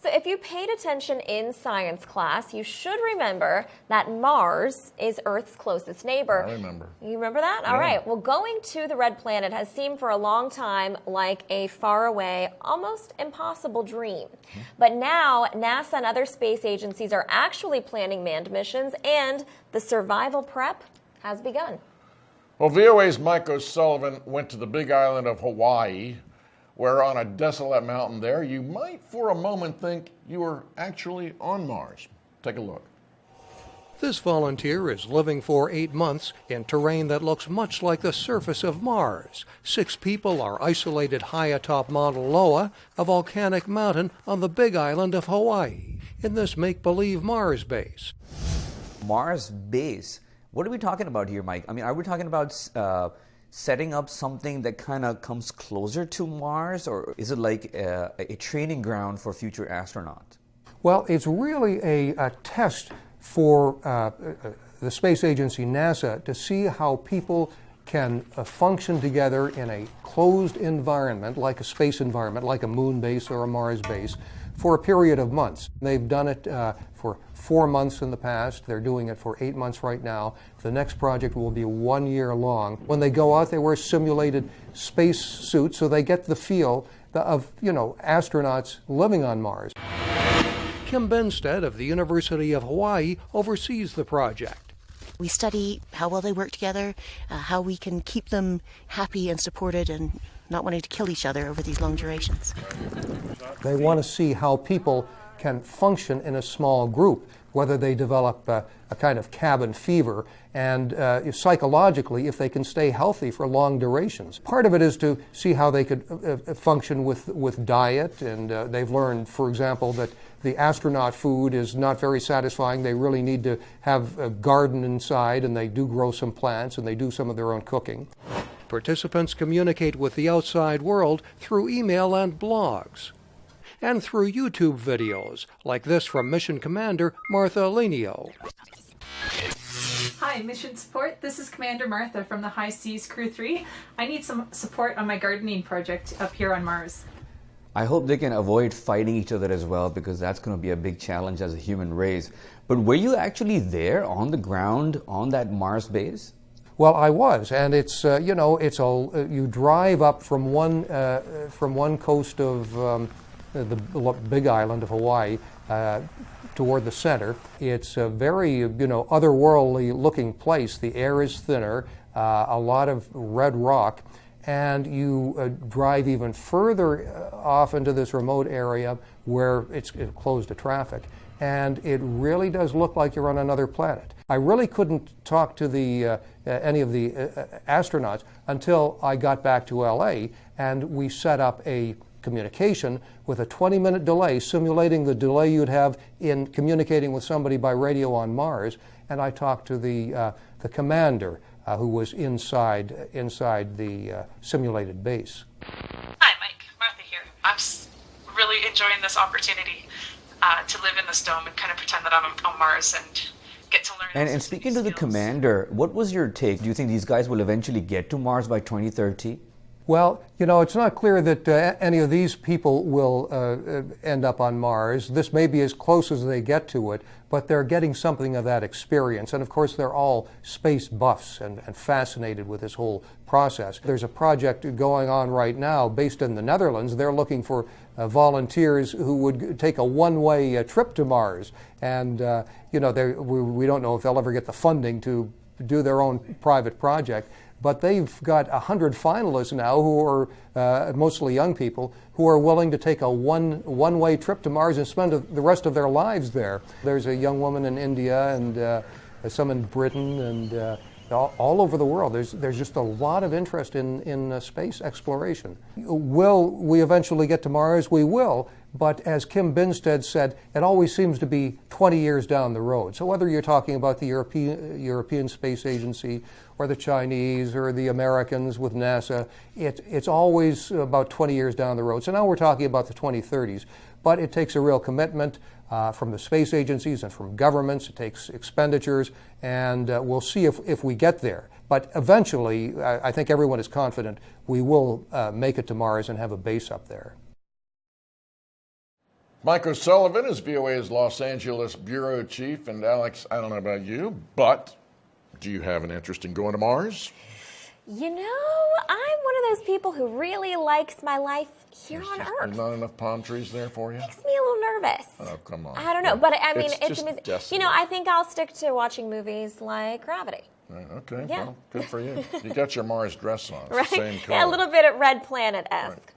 So if you paid attention in science class, you should remember that Mars is Earth's closest neighbor. I remember. You remember that? Yeah. All right. Well, going to the red planet has seemed for a long time like a faraway, almost impossible dream. But now, NASA and other space agencies are actually planning manned missions, and the survival prep has begun. Well, VOA's Mike O'Sullivan went to the big island of Hawaii, where on a desolate mountain there, you might for a moment think you were actually on Mars. Take a look. This volunteer is living for 8 months in terrain that looks much like the surface of Mars. 6 people are isolated high atop Mauna Loa, a volcanic mountain on the big island of Hawaii, in this make-believe Mars base. Mars base? What are we talking about here, Mike? I mean, are we talking about setting up something that kind of comes closer to Mars, or is it like a training ground for future astronauts? Well, it's really a test for the space agency NASA to see how people can function together in a closed environment, like a space environment, like a moon base or a Mars base, for a period of months. They've done it for 4 months in the past. They're doing it for 8 months right now. The next project will be 1 year long. When they go out, they wear simulated space suits, so they get the feel of, astronauts living on Mars. Kim Benstead of the University of Hawaii oversees the project. We study how well they work together, how we can keep them happy and supported and not wanting to kill each other over these long durations. They want to see how people can function in a small group, whether they develop a kind of cabin fever, and psychologically, if they can stay healthy for long durations. Part of it is to see how they could function with diet, and they've learned, for example, that the astronaut food is not very satisfying. They really need to have a garden inside, and they do grow some plants, and they do some of their own cooking. Participants communicate with the outside world through email and blogs, and through YouTube videos, like this from Mission Commander Martha Alenio. Hi, Mission Support. This is Commander Martha from the High Seas Crew 3. I need some support on my gardening project up here on Mars. I hope they can avoid fighting each other as well, because that's going to be a big challenge as a human race. But were you actually there on the ground on that Mars base? Well, I was, and it's you drive up from one coast of the big island of Hawaii toward the center. It's a very otherworldly looking place. The air is thinner, a lot of red rock, and you drive even further off into this remote area where it's closed to traffic. And it really does look like you're on another planet. I really couldn't talk to any of the astronauts until I got back to LA, and we set up a communication with a 20-minute delay, simulating the delay you'd have in communicating with somebody by radio on Mars. And I talked to the commander who was inside the simulated base. Hi, Mike. Martha here. I'm really enjoying this opportunity to live in this dome and kind of pretend that I'm on Mars and get to learn. And speaking to the commander, what was your take? Do you think these guys will eventually get to Mars by 2030? Well, it's not clear that any of these people will end up on Mars. This may be as close as they get to it, but they're getting something of that experience. And of course, they're all space buffs and fascinated with this whole process. There's a project going on right now based in the Netherlands. They're looking for volunteers who would take a one-way trip to Mars. And, we don't know if they'll ever get the funding to do their own private project. But they've got 100 finalists now who are mostly young people who are willing to take a one-way trip to Mars and spend the rest of their lives there. There's a young woman in India and some in Britain and all over the world. There's just a lot of interest in space exploration. Will we eventually get to Mars? We will. But as Kim Benstead said, it always seems to be 20 years down the road. So whether you're talking about the European Space Agency or the Chinese or the Americans with NASA, it's always about 20 years down the road. So now we're talking about the 2030s. But it takes a real commitment from the space agencies and from governments. It takes expenditures, and we'll see if we get there. But eventually, I think everyone is confident we will make it to Mars and have a base up there. Mike O'Sullivan is VOA's Los Angeles bureau chief. And Alex, I don't know about you, but do you have an interest in going to Mars? You know, I'm one of those people who really likes my life here on Earth. There's not enough palm trees there for you? Makes me a little nervous. Oh, come on. I don't know, but I mean, It's it's just amazing. desolate. You know, I think I'll stick to watching movies like Gravity. Okay, Yeah. well, good for you. You got your Mars dress on. It's Right? the same color. Yeah, a little bit of Red Planet-esque. Right.